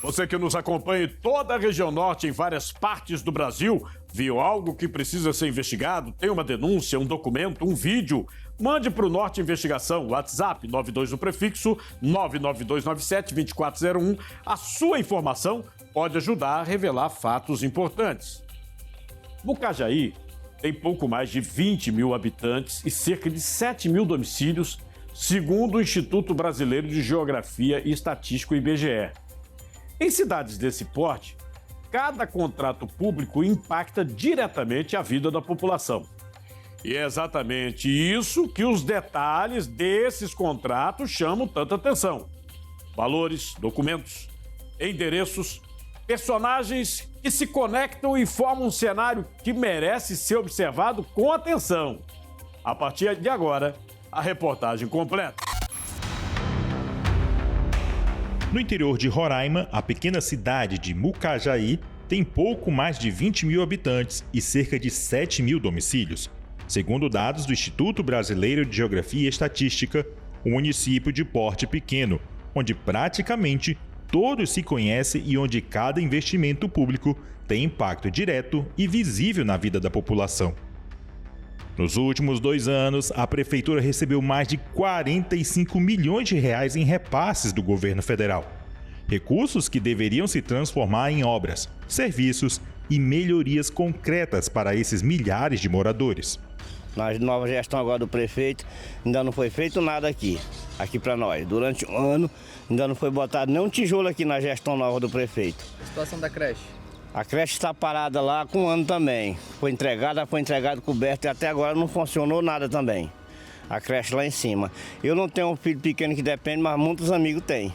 Você que nos acompanha em toda a região norte, em várias partes do Brasil, viu algo que precisa ser investigado? Tem uma denúncia, um documento, um vídeo? Mande para o Norte Investigação, WhatsApp 92 no prefixo 99297-2401. A sua informação pode ajudar a revelar fatos importantes. Mucajaí tem pouco mais de 20 mil habitantes e cerca de 7 mil domicílios, segundo o Instituto Brasileiro de Geografia e Estatística, IBGE. Em cidades desse porte, cada contrato público impacta diretamente a vida da população. E é exatamente isso que os detalhes desses contratos chamam tanta atenção. Valores, documentos, endereços, personagens que se conectam e formam um cenário que merece ser observado com atenção. A partir de agora, a reportagem completa. No interior de Roraima, a pequena cidade de Mucajaí tem pouco mais de 20 mil habitantes e cerca de 7 mil domicílios. Segundo dados do Instituto Brasileiro de Geografia e Estatística, um município de porte pequeno, onde praticamente todos se conhecem e onde cada investimento público tem impacto direto e visível na vida da população. Nos últimos 2 anos, a Prefeitura recebeu mais de 45 milhões de reais em repasses do governo federal. Recursos que deveriam se transformar em obras, serviços e melhorias concretas para esses milhares de moradores. Na nova gestão agora do prefeito, ainda não foi feito nada aqui para nós. Durante um ano, ainda não foi botado nem um tijolo aqui na gestão nova do prefeito. A situação da creche? A creche está parada lá com um ano também. Foi entregado coberto e até agora não funcionou nada também. A creche lá em cima. Eu não tenho um filho pequeno que depende, mas muitos amigos têm.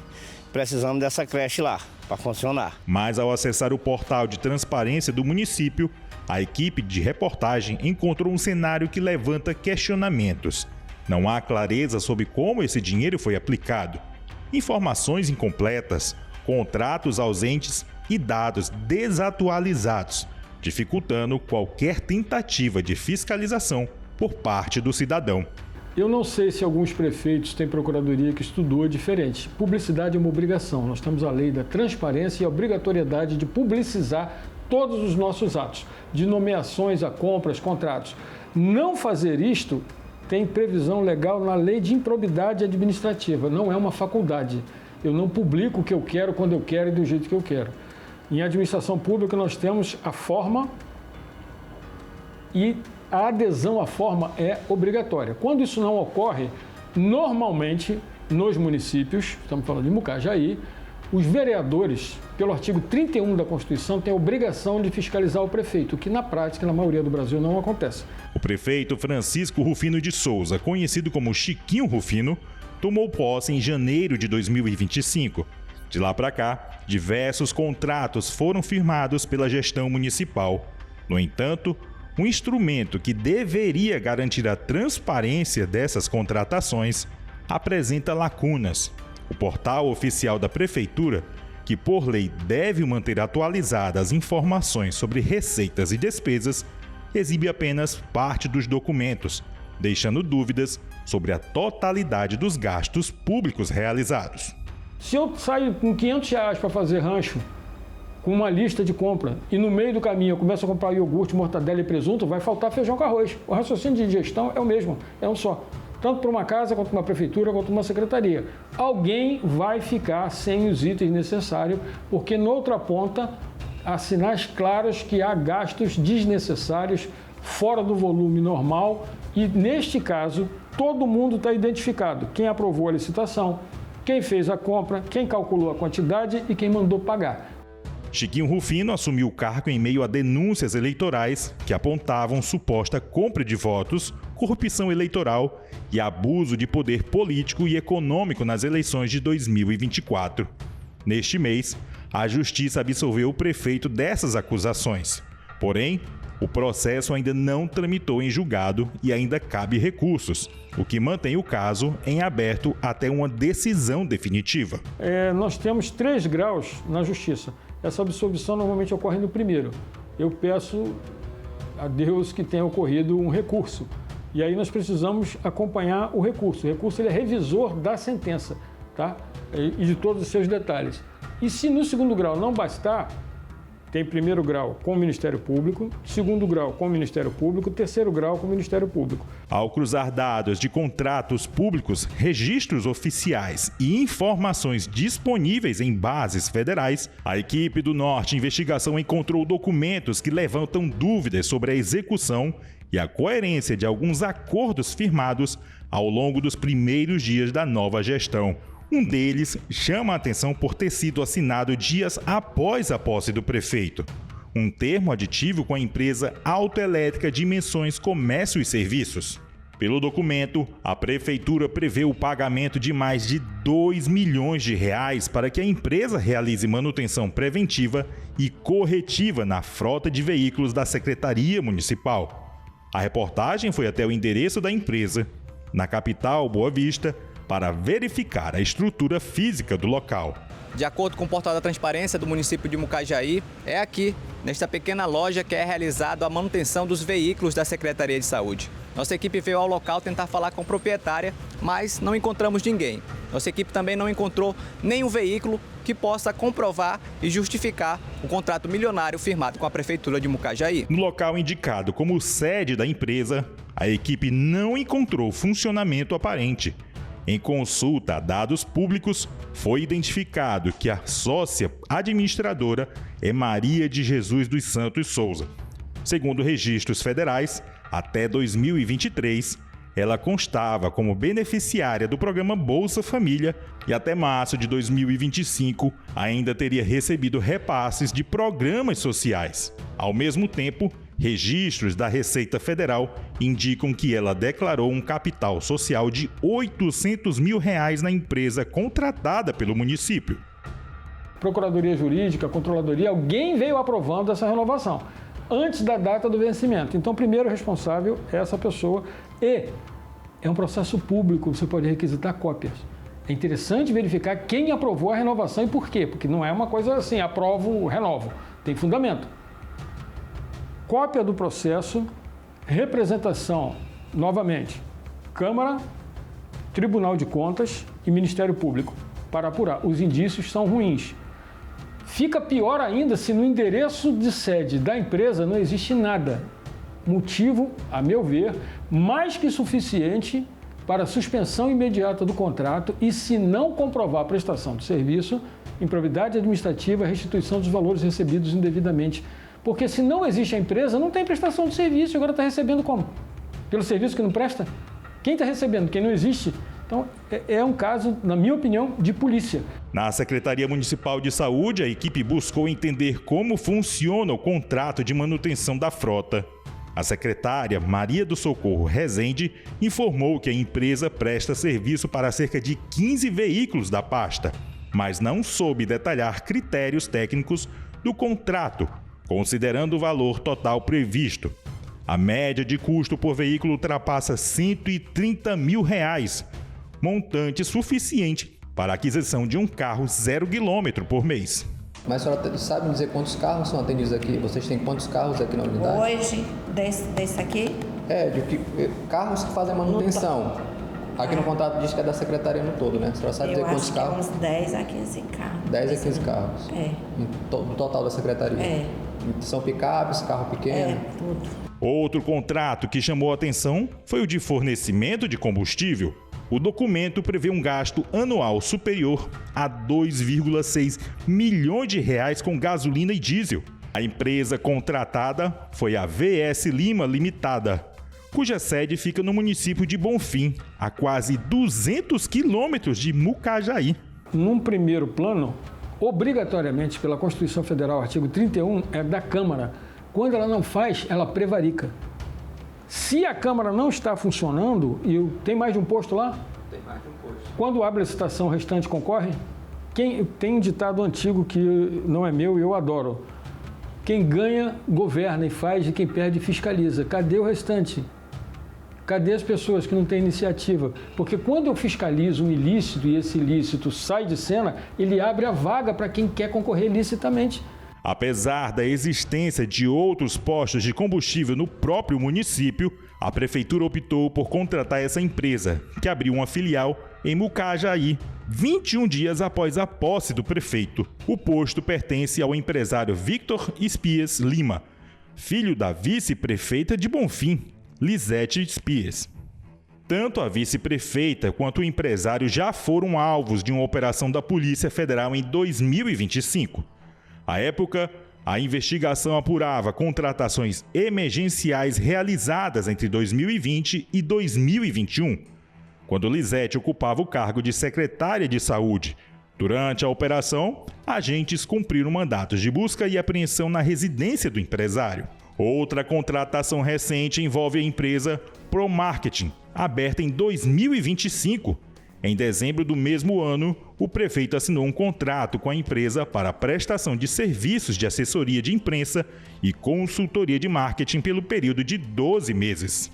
Precisamos dessa creche lá para funcionar. Mas ao acessar o portal de transparência do município, a equipe de reportagem encontrou um cenário que levanta questionamentos. Não há clareza sobre como esse dinheiro foi aplicado. Informações incompletas, contratos ausentes e dados desatualizados, dificultando qualquer tentativa de fiscalização por parte do cidadão. Eu não sei se alguns prefeitos têm procuradoria que estudou diferente. Publicidade é uma obrigação. Nós temos a lei da transparência e a obrigatoriedade de publicizar todos os nossos atos, de nomeações a compras, contratos. Não fazer isto tem previsão legal na lei de improbidade administrativa, não é uma faculdade. Eu não publico o que eu quero, quando eu quero e do jeito que eu quero. Em administração pública nós temos a forma e a adesão à forma é obrigatória. Quando isso não ocorre, normalmente nos municípios, estamos falando de Mucajaí, os vereadores, pelo artigo 31 da Constituição, têm a obrigação de fiscalizar o prefeito, o que na prática, na maioria do Brasil, não acontece. O prefeito Francisco Rufino de Souza, conhecido como Chiquinho Rufino, tomou posse em janeiro de 2025. De lá para cá, diversos contratos foram firmados pela gestão municipal. No entanto, um instrumento que deveria garantir a transparência dessas contratações apresenta lacunas. O portal oficial da Prefeitura, que por lei deve manter atualizadas as informações sobre receitas e despesas, exibe apenas parte dos documentos, deixando dúvidas sobre a totalidade dos gastos públicos realizados. Se eu saio com R$500 para fazer rancho, com uma lista de compra, e no meio do caminho eu começo a comprar iogurte, mortadela e presunto, vai faltar feijão com arroz. O raciocínio de gestão é o mesmo, é um só. Tanto para uma casa, quanto para uma prefeitura, quanto para uma secretaria. Alguém vai ficar sem os itens necessários, porque noutra ponta há sinais claros que há gastos desnecessários, fora do volume normal, e neste caso, todo mundo está identificado. Quem aprovou a licitação, quem fez a compra, quem calculou a quantidade e quem mandou pagar. Chiquinho Rufino assumiu o cargo em meio a denúncias eleitorais que apontavam suposta compra de votos, corrupção eleitoral e abuso de poder político e econômico nas eleições de 2024. Neste mês, a Justiça absolveu o prefeito dessas acusações. Porém, o processo ainda não tramitou em julgado e ainda cabe recursos, o que mantém o caso em aberto até uma decisão definitiva. Nós temos 3 graus na Justiça. Essa absolvição normalmente ocorre no primeiro. Eu peço a Deus que tenha ocorrido um recurso. E aí nós precisamos acompanhar o recurso. O recurso ele é revisor da sentença, tá? E de todos os seus detalhes. E se no segundo grau não bastar, tem primeiro grau com o Ministério Público, segundo grau com o Ministério Público, terceiro grau com o Ministério Público. Ao cruzar dados de contratos públicos, registros oficiais e informações disponíveis em bases federais, a equipe do Norte Investigação encontrou documentos que levantam dúvidas sobre a execução e a coerência de alguns acordos firmados ao longo dos primeiros dias da nova gestão. Um deles chama a atenção por ter sido assinado dias após a posse do prefeito. Um termo aditivo com a empresa Autoelétrica Dimensões Comércio e Serviços. Pelo documento, a prefeitura prevê o pagamento de mais de 2 milhões de reais para que a empresa realize manutenção preventiva e corretiva na frota de veículos da Secretaria Municipal. A reportagem foi até o endereço da empresa, na capital Boa Vista, para verificar a estrutura física do local. De acordo com o portal da transparência do município de Mucajaí, é aqui, nesta pequena loja, que é realizada a manutenção dos veículos da Secretaria de Saúde. Nossa equipe veio ao local tentar falar com a proprietária, mas não encontramos ninguém. Nossa equipe também não encontrou nenhum veículo que possa comprovar e justificar o contrato milionário firmado com a Prefeitura de Mucajaí. No local indicado como sede da empresa, a equipe não encontrou funcionamento aparente. Em consulta a dados públicos, foi identificado que a sócia administradora é Maria de Jesus dos Santos Souza. Segundo registros federais, até 2023, ela constava como beneficiária do programa Bolsa Família e até março de 2025 ainda teria recebido repasses de programas sociais. Ao mesmo tempo, registros da Receita Federal indicam que ela declarou um capital social de R$800 mil na empresa contratada pelo município. Procuradoria Jurídica, Controladoria, alguém veio aprovando essa renovação antes da data do vencimento. Então, o primeiro responsável é essa pessoa e é um processo público, você pode requisitar cópias. É interessante verificar quem aprovou a renovação e por quê, porque não é uma coisa assim, aprovo, renovo, tem fundamento. Cópia do processo, representação, novamente, Câmara, Tribunal de Contas e Ministério Público, para apurar. Os indícios são ruins. Fica pior ainda se no endereço de sede da empresa não existe nada. Motivo, a meu ver, mais que suficiente para a suspensão imediata do contrato e, se não comprovar a prestação do serviço, improbidade administrativa, restituição dos valores recebidos indevidamente. Porque se não existe a empresa, não tem prestação de serviço. Agora está recebendo como? Pelo serviço que não presta? Quem está recebendo? Quem não existe? Então, é um caso, na minha opinião, de polícia. Na Secretaria Municipal de Saúde, a equipe buscou entender como funciona o contrato de manutenção da frota. A secretária Maria do Socorro Rezende informou que a empresa presta serviço para cerca de 15 veículos da pasta, mas não soube detalhar critérios técnicos do contrato, considerando o valor total previsto. A média de custo por veículo ultrapassa R$130 mil, montante suficiente para a aquisição de um carro 0 km por mês. Mas a senhora sabe dizer quantos carros são atendidos aqui? Vocês têm quantos carros aqui na unidade? Hoje, desse aqui? Carros que fazem manutenção. Aqui no contrato diz que é da secretaria no todo, né? A senhora sabe dizer quantos carros? Uns 10 a 15 carros. 10 a 15 carros? É. No total da secretaria? É. São picapes, carro pequeno? É, tudo. Outro contrato que chamou a atenção foi o de fornecimento de combustível. O documento prevê um gasto anual superior a R$2,6 milhões com gasolina e diesel. A empresa contratada foi a VS Lima Limitada, cuja sede fica no município de Bonfim, a quase 200 quilômetros de Mucajaí. Num primeiro plano, obrigatoriamente, pela Constituição Federal, artigo 31, é da Câmara. Quando ela não faz, ela prevarica. Se a Câmara não está funcionando, e tem mais de um posto lá? Tem mais de um posto. Quando abre a licitação, o restante concorre? Tem um ditado antigo que não é meu e eu adoro. Quem ganha, governa e faz, e quem perde, fiscaliza. Cadê o restante? Cadê as pessoas que não têm iniciativa? Porque quando eu fiscalizo um ilícito e esse ilícito sai de cena, ele abre a vaga para quem quer concorrer licitamente. Apesar da existência de outros postos de combustível no próprio município, a prefeitura optou por contratar essa empresa, que abriu uma filial em Mucajaí, 21 dias após a posse do prefeito. O posto pertence ao empresário Victor Espias Lima, filho da vice-prefeita de Bonfim, Lisete Espias. Tanto a vice-prefeita quanto o empresário já foram alvos de uma operação da Polícia Federal em 2025. À época, a investigação apurava contratações emergenciais realizadas entre 2020 e 2021, quando Lisete ocupava o cargo de secretária de Saúde. Durante a operação, agentes cumpriram mandatos de busca e apreensão na residência do empresário. Outra contratação recente envolve a empresa ProMarketing, aberta em 2025. Em dezembro do mesmo ano, o prefeito assinou um contrato com a empresa para a prestação de serviços de assessoria de imprensa e consultoria de marketing pelo período de 12 meses.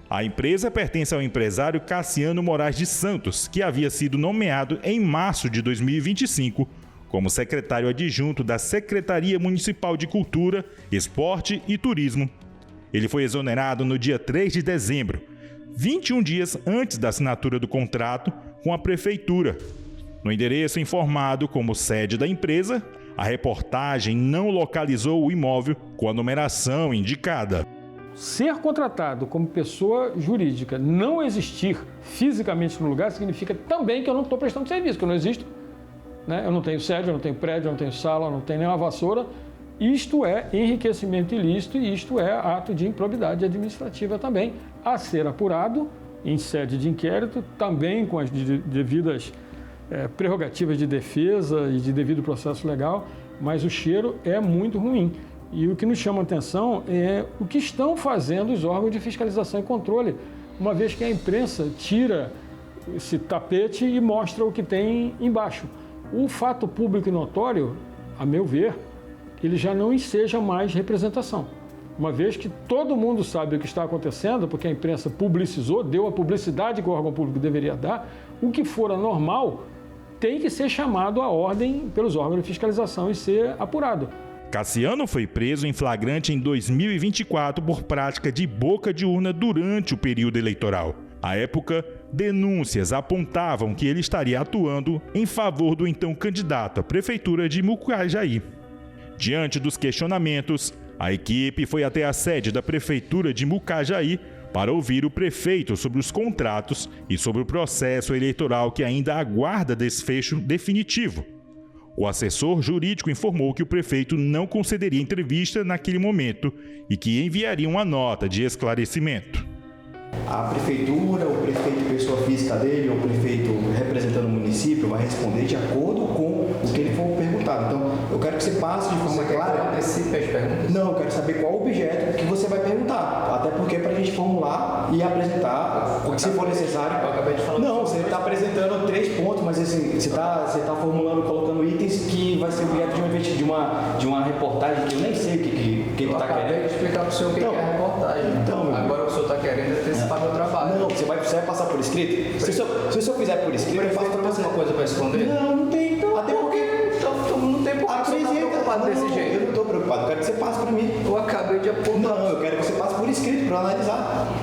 A empresa pertence ao empresário Cassiano Moraes de Santos, que havia sido nomeado em março de 2025 como secretário adjunto da Secretaria Municipal de Cultura, Esporte e Turismo. Ele foi exonerado no dia 3 de dezembro, 21 dias antes da assinatura do contrato com a Prefeitura. No endereço informado como sede da empresa, a reportagem não localizou o imóvel com a numeração indicada. Ser contratado como pessoa jurídica, não existir fisicamente no lugar, significa também que eu não estou prestando serviço, que eu não existo. Né? Eu não tenho sede, eu não tenho prédio, eu não tenho sala, eu não tenho nem uma vassoura. Isto é enriquecimento ilícito e isto é ato de improbidade administrativa também, a ser apurado em sede de inquérito, também com as devidas prerrogativas de defesa e de devido processo legal, mas o cheiro é muito ruim. E o que nos chama a atenção é o que estão fazendo os órgãos de fiscalização e controle, uma vez que a imprensa tira esse tapete e mostra o que tem embaixo. O fato público e notório, a meu ver, ele já não enseja mais representação. Uma vez que todo mundo sabe o que está acontecendo, porque a imprensa publicizou, deu a publicidade que o órgão público deveria dar, o que for anormal tem que ser chamado à ordem pelos órgãos de fiscalização e ser apurado. Cassiano foi preso em flagrante em 2024 por prática de boca de urna durante o período eleitoral. À época, denúncias apontavam que ele estaria atuando em favor do então candidato à prefeitura de Mucajaí. Diante dos questionamentos, a equipe foi até a sede da prefeitura de Mucajaí para ouvir o prefeito sobre os contratos e sobre o processo eleitoral que ainda aguarda desfecho definitivo. O assessor jurídico informou que o prefeito não concederia entrevista naquele momento e que enviaria uma nota de esclarecimento. A prefeitura, o prefeito pessoa física dele, ou o prefeito representando o município vai responder de acordo com o que ele for perguntado. Então, eu quero que você passe de forma clara. Antecipe as perguntas? Não, eu quero saber qual o objeto que você vai perguntar. Até porque para a gente formular e apresentar o que se for necessário. Eu acabei de falar. Não, você está apresentando 3 pontos, mas assim, você está formulando, colocando itens que vai ser objeto de uma reportagem que eu nem sei o que ele está querendo. Eu acabei de explicar para o senhor o que é a reportagem. Então, agora o senhor está querendo antecipar meu trabalho. Não, você vai passar por escrito? Se o senhor fizer por escrito, eu faço para você. Uma coisa para responder? Não tem. Então, até porque... Então, não tem por que você está preocupado desse jeito. Eu não estou preocupado, eu quero que você passe para mim. Eu acabei de apontar. Não, eu quero que você passe por escrito para analisar.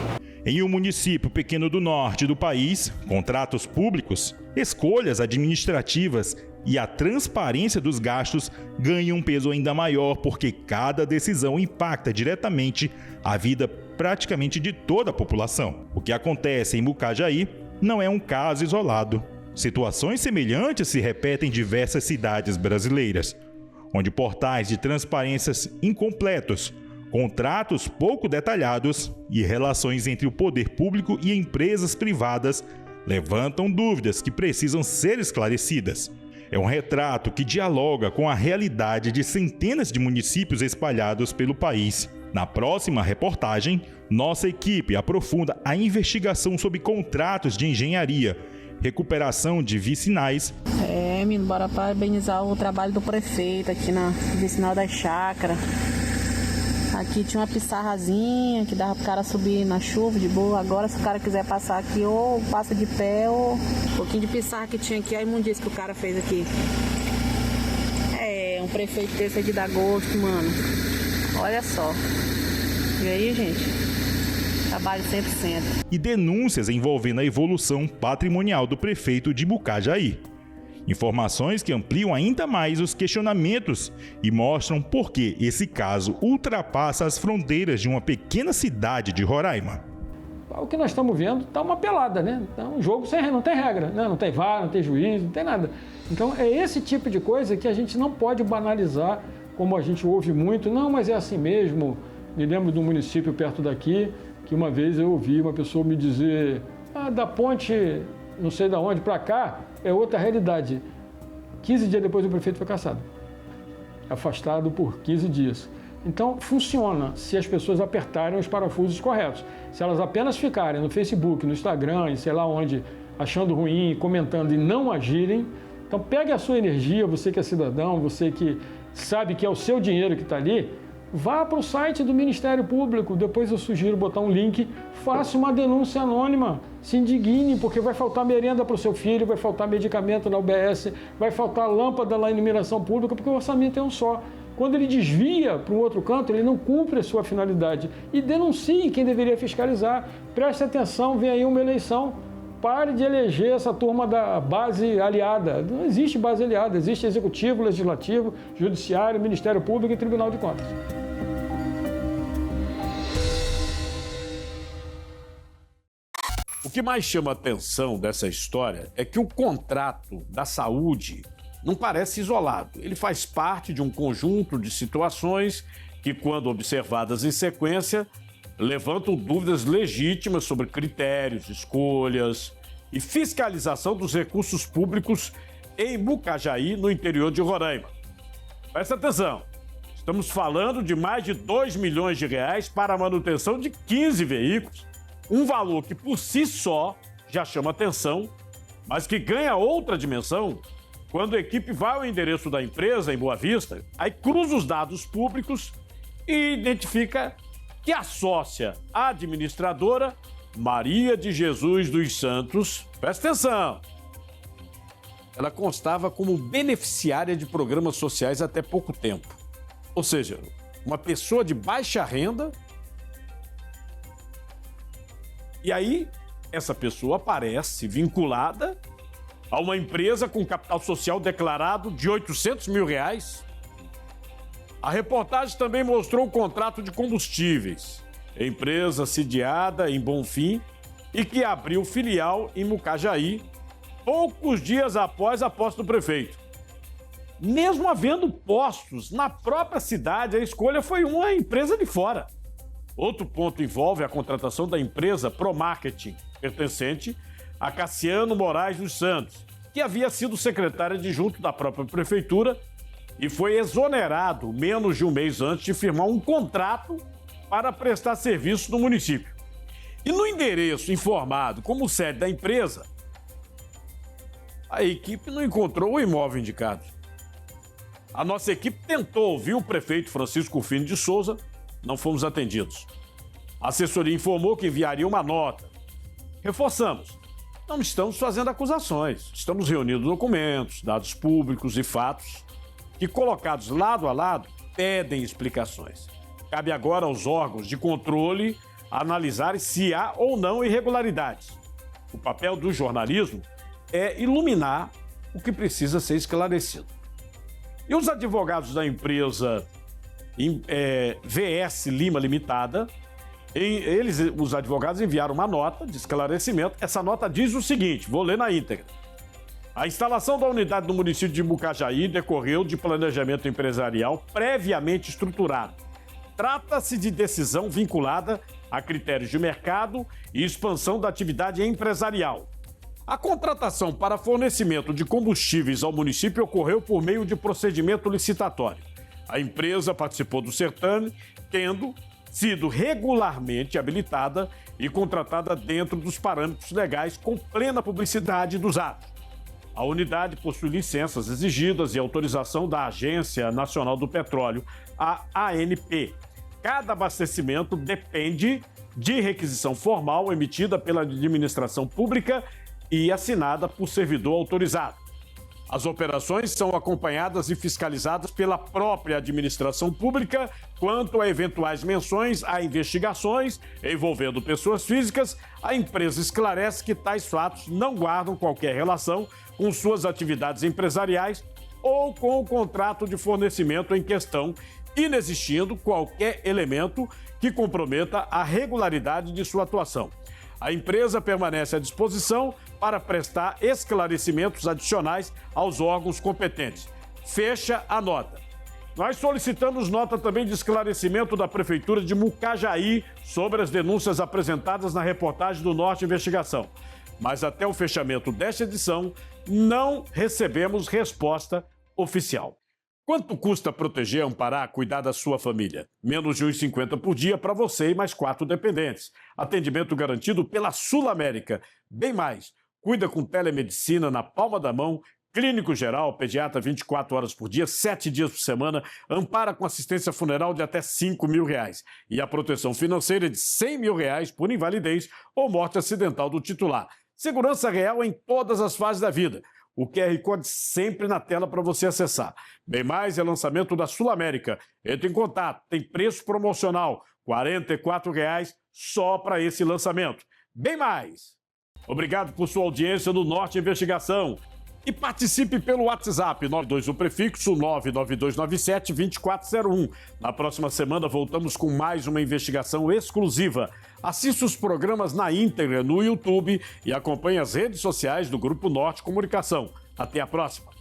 Em um município pequeno do norte do país, contratos públicos, escolhas administrativas e a transparência dos gastos ganham um peso ainda maior porque cada decisão impacta diretamente a vida praticamente de toda a população. O que acontece em Mucajaí não é um caso isolado. Situações semelhantes se repetem em diversas cidades brasileiras, onde portais de transparências incompletos, contratos pouco detalhados e relações entre o poder público e empresas privadas levantam dúvidas que precisam ser esclarecidas. É um retrato que dialoga com a realidade de centenas de municípios espalhados pelo país. Na próxima reportagem, nossa equipe aprofunda a investigação sobre contratos de engenharia, recuperação de vicinais. Menino, bora parabenizar o trabalho do prefeito aqui na vicinal das chácaras. Aqui tinha uma pissarrazinha que dava pro cara subir na chuva de boa. Agora, se o cara quiser passar aqui, ou passa de pé, ou um pouquinho de pissarra que tinha aqui, a imundícia que o cara fez aqui. Um prefeito desse aqui dá gosto, mano. Olha só. E aí, gente? Trabalho 100%. E denúncias envolvendo a evolução patrimonial do prefeito de Mucajaí. Informações que ampliam ainda mais os questionamentos e mostram por que esse caso ultrapassa as fronteiras de uma pequena cidade de Roraima. O que nós estamos vendo está uma pelada, né? Então, um jogo não tem regra, né? Não tem VAR, não tem juiz, não tem nada. Então, é esse tipo de coisa que a gente não pode banalizar, como a gente ouve muito. Não, mas é assim mesmo. Me lembro de um município perto daqui, que uma vez eu ouvi uma pessoa me dizer, da ponte, não sei de onde, para cá, é outra realidade. 15 dias depois o prefeito foi cassado. Afastado por 15 dias. Então, funciona se as pessoas apertarem os parafusos corretos. Se elas apenas ficarem no Facebook, no Instagram, e sei lá onde, achando ruim, comentando e não agirem, então pegue a sua energia, você que é cidadão, você que sabe que é o seu dinheiro que está ali, vá para o site do Ministério Público, depois eu sugiro botar um link, faça uma denúncia anônima, se indigne, porque vai faltar merenda para o seu filho, vai faltar medicamento na UBS, vai faltar lâmpada na iluminação pública, porque o orçamento é um só. Quando ele desvia para um outro canto, ele não cumpre a sua finalidade. E denuncie quem deveria fiscalizar. Preste atenção, vem aí uma eleição. Pare de eleger essa turma da base aliada. Não existe base aliada, existe Executivo, Legislativo, Judiciário, Ministério Público e Tribunal de Contas. O que mais chama a atenção dessa história é que o contrato da saúde não parece isolado. Ele faz parte de um conjunto de situações que, quando observadas em sequência, levantam dúvidas legítimas sobre critérios, escolhas e fiscalização dos recursos públicos em Mucajaí, no interior de Roraima. Presta atenção, estamos falando de mais de R$2 milhões para a manutenção de 15 veículos, um valor que por si só já chama atenção, mas que ganha outra dimensão quando a equipe vai ao endereço da empresa em Boa Vista, aí cruza os dados públicos e identifica que a sócia administradora, Maria de Jesus dos Santos, presta atenção, ela constava como beneficiária de programas sociais até pouco tempo. Ou seja, uma pessoa de baixa renda. E aí, essa pessoa aparece vinculada a uma empresa com capital social declarado de R$800 mil. A reportagem também mostrou o contrato de combustíveis, empresa sediada em Bonfim e que abriu filial em Mucajaí poucos dias após a posse do prefeito. Mesmo havendo postos na própria cidade, a escolha foi uma empresa de fora. Outro ponto envolve a contratação da empresa Promarketing, pertencente a Cassiano Moraes dos Santos, que havia sido secretário adjunto da própria prefeitura e foi exonerado menos de um mês antes de firmar um contrato para prestar serviço no município. E no endereço informado como sede da empresa, a equipe não encontrou o imóvel indicado. A nossa equipe tentou ouvir o prefeito Francisco Rufino de Souza, não fomos atendidos. A assessoria informou que enviaria uma nota. Reforçamos, não estamos fazendo acusações, estamos reunindo documentos, dados públicos e fatos que, colocados lado a lado, pedem explicações. Cabe agora aos órgãos de controle analisarem se há ou não irregularidades. O papel do jornalismo é iluminar o que precisa ser esclarecido. E os advogados da empresa VS Lima Limitada, os advogados enviaram uma nota de esclarecimento. Essa nota diz o seguinte, vou ler na íntegra. A instalação da unidade no município de Mucajaí decorreu de planejamento empresarial previamente estruturado. Trata-se de decisão vinculada a critérios de mercado e expansão da atividade empresarial. A contratação para fornecimento de combustíveis ao município ocorreu por meio de procedimento licitatório. A empresa participou do certame, tendo sido regularmente habilitada e contratada dentro dos parâmetros legais com plena publicidade dos atos. A unidade possui licenças exigidas e autorização da Agência Nacional do Petróleo, a ANP. Cada abastecimento depende de requisição formal emitida pela administração pública e assinada por servidor autorizado. As operações são acompanhadas e fiscalizadas pela própria administração pública quanto a eventuais menções a investigações envolvendo pessoas físicas. A empresa esclarece que tais fatos não guardam qualquer relação com suas atividades empresariais ou com o contrato de fornecimento em questão, inexistindo qualquer elemento que comprometa a regularidade de sua atuação. A empresa permanece à disposição para prestar esclarecimentos adicionais aos órgãos competentes. Fecha a nota. Nós solicitamos nota também de esclarecimento da Prefeitura de Mucajaí sobre as denúncias apresentadas na reportagem do Norte Investigação. Mas até o fechamento desta edição, não recebemos resposta oficial. Quanto custa proteger, amparar, cuidar da sua família? Menos de R$ 1,50 por dia para você e mais 4 dependentes. Atendimento garantido pela Sul América. Bem mais, cuida com telemedicina na palma da mão, clínico geral, pediatra 24 horas por dia, 7 dias por semana, ampara com assistência funeral de até R$ 5.000 e a proteção financeira de R$ 100.000 por invalidez ou morte acidental do titular. Segurança real em todas as fases da vida. O QR Code sempre na tela para você acessar. Bem mais, é lançamento da Sul América. Entre em contato, tem preço promocional, R$ 44,00 só para esse lançamento. Bem mais! Obrigado por sua audiência no Norte Investigação. E participe pelo WhatsApp 92 o prefixo 99297-2401. Na próxima semana voltamos com mais uma investigação exclusiva. Assista os programas na íntegra no YouTube e acompanhe as redes sociais do Grupo Norte Comunicação. Até a próxima!